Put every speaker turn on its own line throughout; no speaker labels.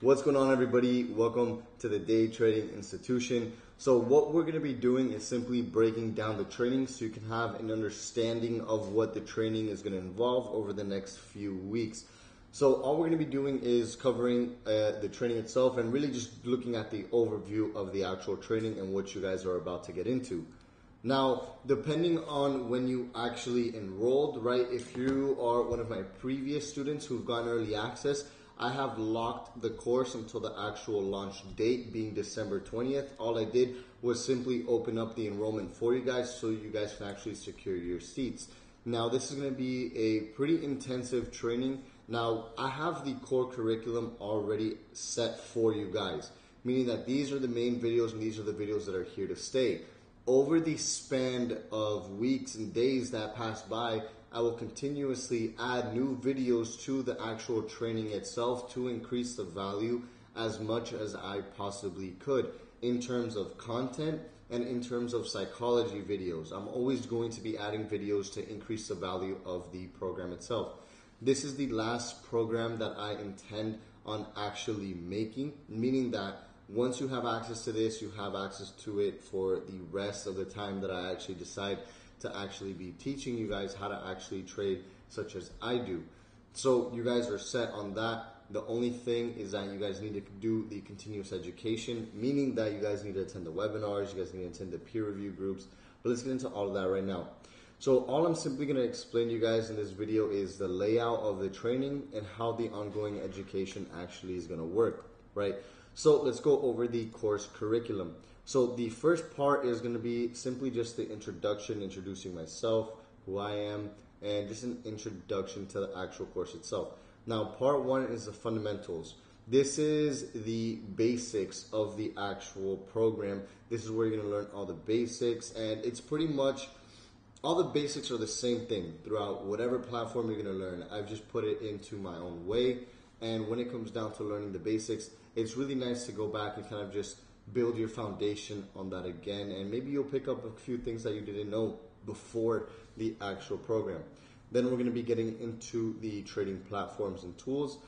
What's going on, everybody? Welcome to the Day Trading Institution. So what we're going to be doing is simply breaking down the training so you can have an understanding of what the training is going to involve over the next few weeks. So all we're going to be doing is covering the training itself and really just looking at the overview of the actual training and what you guys are about to get into. Now, depending on when you actually enrolled, right, if you are one of my previous students who've gotten early access, I have locked the course until the actual launch date being December 20th. All I did was simply open up the enrollment for you guys so you guys can actually secure your seats. Now, this is going to be a pretty intensive training. Now, I have the core curriculum already set for you guys, meaning that these are the main videos and these are the videos that are here to stay. Over the span of weeks and days that pass by, I will continuously add new videos to the actual training itself to increase the value as much as I possibly could in terms of content and in terms of psychology videos. I'm always going to be adding videos to increase the value of the program itself. This is the last program that I intend on actually making, meaning that once you have access to this, you have access to it for the rest of the time that I actually decide to actually be teaching you guys how to actually trade, such as I do. So you guys are set on that. The only thing is that you guys need to do the continuous education, meaning that you guys need to attend the webinars, you guys need to attend the peer review groups. But let's get into all of that right now. So all I'm simply going to explain to you guys in this video is the layout of the training and how the ongoing education actually is going to work, right? So let's go over the course curriculum. So the first part is going to be simply just the introduction, introducing myself, who I am, and just an introduction to the actual course itself. Now, part one is the fundamentals. This is the basics of the actual program. This is where you're going to learn all the basics, and it's pretty much all the basics are the same thing throughout whatever platform you're going to learn. I've just put it into my own way, and when it comes down to learning the basics, it's really nice to go back and kind of just build your foundation on that again, and maybe you'll pick up a few things that you didn't know before the actual program. Then we're going to be getting into the trading platforms and tools.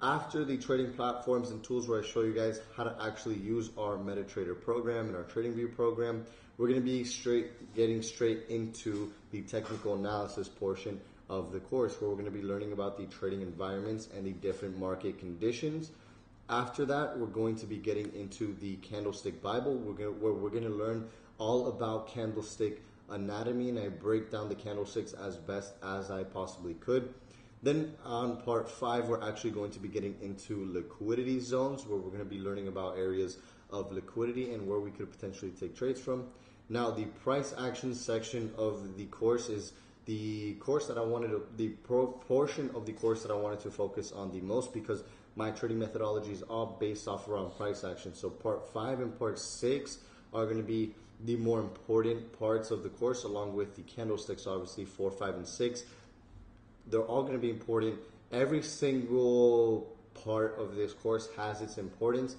After the trading platforms and tools, where I show you guys how to actually use our MetaTrader program and our TradingView program, we're going to be getting straight into the technical analysis portion of the course, where we're going to be learning about the trading environments and the different market conditions. After that, we're going to be getting into the Candlestick Bible, where we're going to learn all about candlestick anatomy, and I break down the candlesticks as best as I possibly could. Then on part 5, we're actually going to be getting into liquidity zones, where we're going to be learning about areas of liquidity and where we could potentially take trades from. Now, the price action section of the course is the course that I wanted to, the portion of the course that I wanted to focus on the most, because my trading methodology is all based off around price action. So part 5 and part 6 are going to be the more important parts of the course, along with the candlesticks, obviously 4, 5, and 6. They're all going to be important. Every single part of this course has its importance,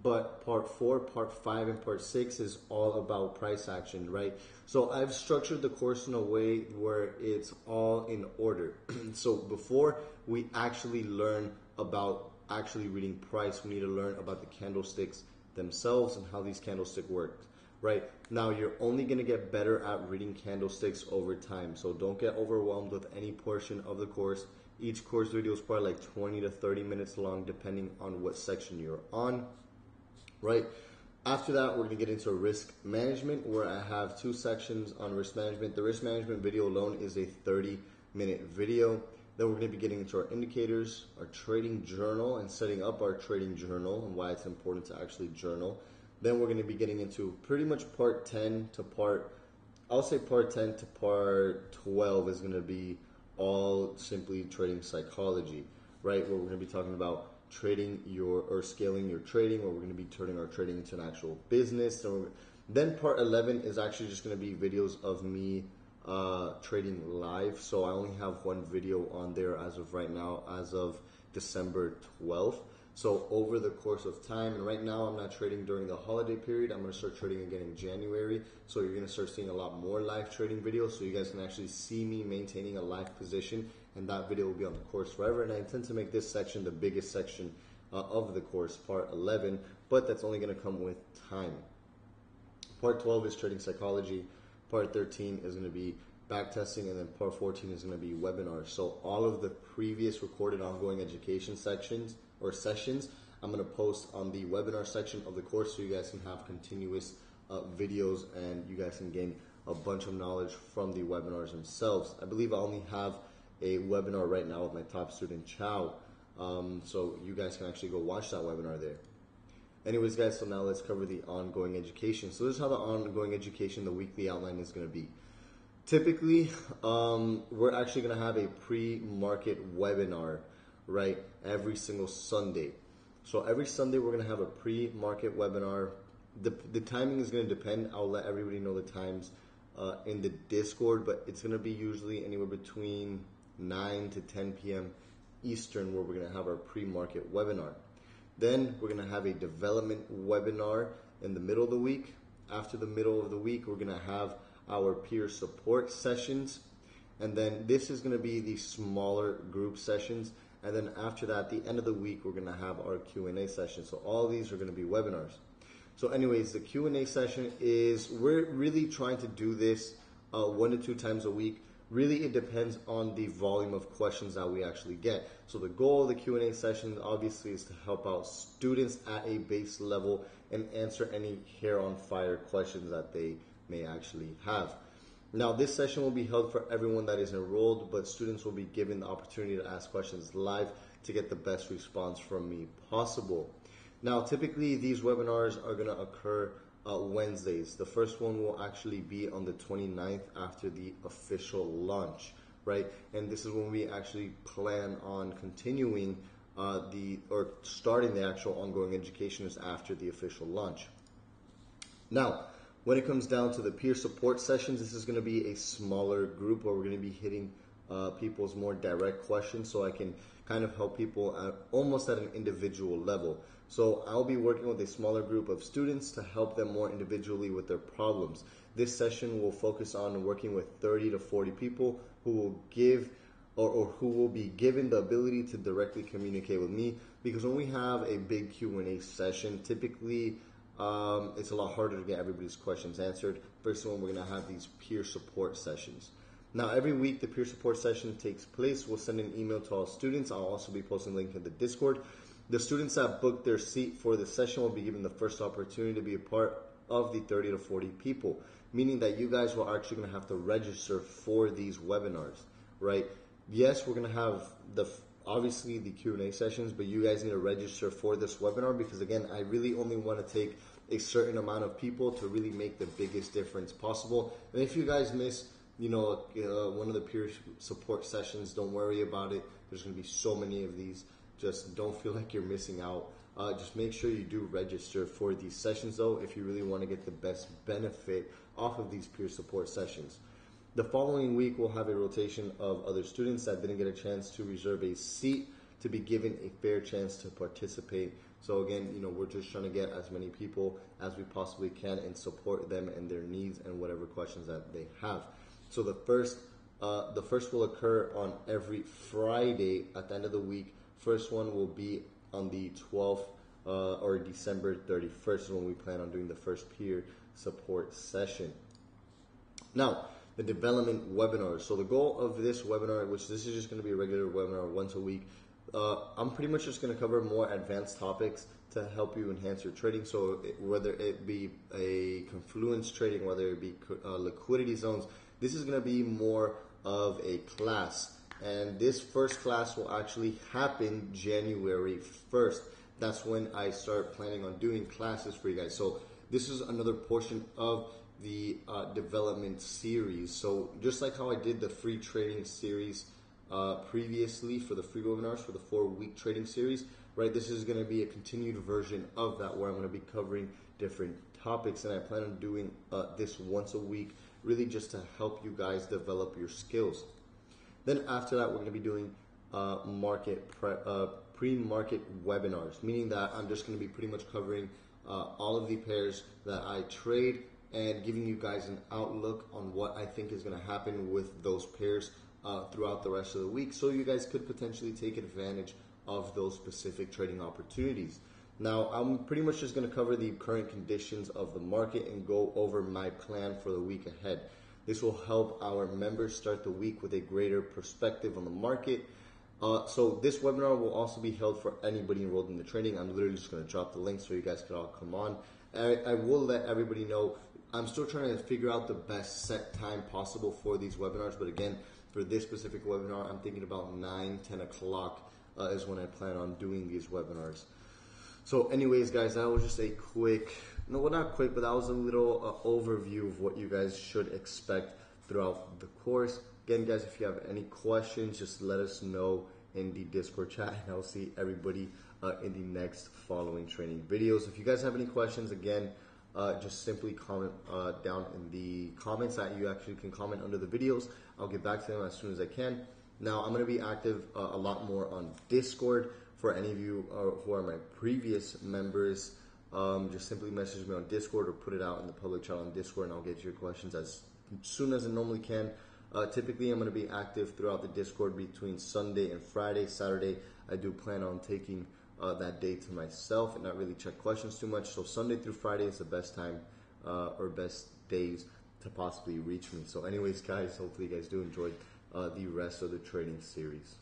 but part 4, part 5, and part 6 is all about price action, right? So I've structured the course in a way where it's all in order. So before we actually learn about actually reading price, we need to learn about the candlesticks themselves and how these candlesticks work, right? Now, you're only going to get better at reading candlesticks over time, so don't get overwhelmed with any portion of the course. Each course video is probably like 20 to 30 minutes long, depending on what section you're on, right? After that, we're going to get into risk management, where I have 2 sections on risk management. The risk management video alone is a 30-minute video. Then we're going to be getting into our indicators, our trading journal, and setting up our trading journal and why it's important to actually journal. Then we're going to be getting into pretty much part 10 to part 12 is going to be all simply trading psychology, right? Where we're going to be talking about trading scaling your trading, where we're going to be turning our trading into an actual business. Then part 11 is actually just going to be videos of me trading live. So I only have one video on there as of right now, as of December 12th. So over the course of time, and right now I'm not trading during the holiday period. I'm going to start trading again in January. So you're going to start seeing a lot more live trading videos, so you guys can actually see me maintaining a live position, and that video will be on the course forever. And I intend to make this section the biggest section of the course, part 11, but that's only going to come with time. Part 12 is trading psychology. Part 13 is going to be backtesting, and then part 14 is going to be webinars. So all of the previous recorded ongoing education sections or sessions, I'm going to post on the webinar section of the course so you guys can have continuous videos and you guys can gain a bunch of knowledge from the webinars themselves. I believe I only have a webinar right now with my top student, Chow. So you guys can actually go watch that webinar there. Anyways, guys, so now let's cover the ongoing education. So this is how the ongoing education, the weekly outline is going to be. Typically, we're actually going to have a pre-market webinar, right, every single Sunday. So every Sunday, we're going to have a pre-market webinar. The timing is going to depend. I'll let everybody know the times in the Discord, but it's going to be usually anywhere between 9 to 10 p.m. Eastern where we're going to have our pre-market webinar. Then we're going to have a development webinar in the middle of the week. After the middle of the week, we're going to have our peer support sessions. And then this is going to be the smaller group sessions. And then after that, the end of the week, we're going to have our Q&A session. So all these are going to be webinars. So anyways, the Q&A session is, we're really trying to do this 1 to 2 times a week. Really, it depends on the volume of questions that we actually get. So the goal of the Q&A session obviously is to help out students at a base level and answer any hair on fire questions that they may actually have. Now, this session will be held for everyone that is enrolled, but students will be given the opportunity to ask questions live to get the best response from me possible. Now, typically these webinars are going to occur Wednesdays. The first one will actually be on the 29th after the official launch, right? And this is when we actually plan on continuing or starting the actual ongoing education is after the official launch. Now, when it comes down to the peer support sessions, this is going to be a smaller group where we're going to be hitting people's more direct questions, so I can kind of help people almost at an individual level. So I'll be working with a smaller group of students to help them more individually with their problems. This session will focus on working with 30 to 40 people who will give or who will be given the ability to directly communicate with me, because when we have a big Q&A session, typically it's a lot harder to get everybody's questions answered versus when we're going to have these peer support sessions. Now, every week the peer support session takes place. We'll send an email to all students. I'll also be posting a link in the Discord. The students that book their seat for the session will be given the first opportunity to be a part of the 30 to 40 people, meaning that you guys are actually going to have to register for these webinars, right? Yes, we're going to have obviously the Q&A sessions, but you guys need to register for this webinar because, again, I really only want to take a certain amount of people to really make the biggest difference possible. And if you guys miss one of the peer support sessions, don't worry about it. There's going to be so many of these. Just don't feel like you're missing out. Just make sure you do register for these sessions, though, if you really want to get the best benefit off of these peer support sessions. The following week, we'll have a rotation of other students that didn't get a chance to reserve a seat to be given a fair chance to participate. So again, we're just trying to get as many people as we possibly can and support them and their needs and whatever questions that they have. So the first will occur on every Friday at the end of the week. First one will be on the 12th or December 31st when we plan on doing the first peer support session. Now, the development webinar. So the goal of this webinar, which this is just going to be a regular webinar once a week, I'm pretty much just going to cover more advanced topics to help you enhance your trading. So whether it be a confluence trading, whether it be liquidity zones, this is going to be more of a class. And this first class will actually happen January 1st. That's when I start planning on doing classes for you guys. So this is another portion of the development series. So just like how I did the free trading series previously for the free webinars for the 4-week trading series, right? This is going to be a continued version of that where I'm going to be covering different topics, and I plan on doing this once a week, really just to help you guys develop your skills. Then after that, we're going to be doing pre-market webinars, meaning that I'm just going to be pretty much covering all of the pairs that I trade and giving you guys an outlook on what I think is going to happen with those pairs throughout the rest of the week, so you guys could potentially take advantage of those specific trading opportunities. Now, I'm pretty much just going to cover the current conditions of the market and go over my plan for the week ahead. This will help our members start the week with a greater perspective on the market. So this webinar will also be held for anybody enrolled in the training. I'm literally just going to drop the link so you guys can all come on. I will let everybody know I'm still trying to figure out the best set time possible for these webinars. But again, for this specific webinar, I'm thinking about 9-10 o'clock is when I plan on doing these webinars. So anyways, guys, that was just a quick, no, well, not quick, but that was a little overview of what you guys should expect throughout the course. Again, guys, if you have any questions, just let us know in the Discord chat, and I'll see everybody in the next following training videos. If you guys have any questions, again, just simply comment down in the comments that you actually can comment under the videos. I'll get back to them as soon as I can. Now, I'm going to be active a lot more on Discord. For any of you who are my previous members, just simply message me on Discord or put it out in the public channel on Discord, and I'll get your questions as soon as I normally can. Typically, I'm going to be active throughout the Discord between Sunday and Friday. Saturday, I do plan on taking that day to myself and not really check questions too much. So Sunday through Friday is the best time or best days to possibly reach me. So anyways, guys, hopefully you guys do enjoy the rest of the trading series.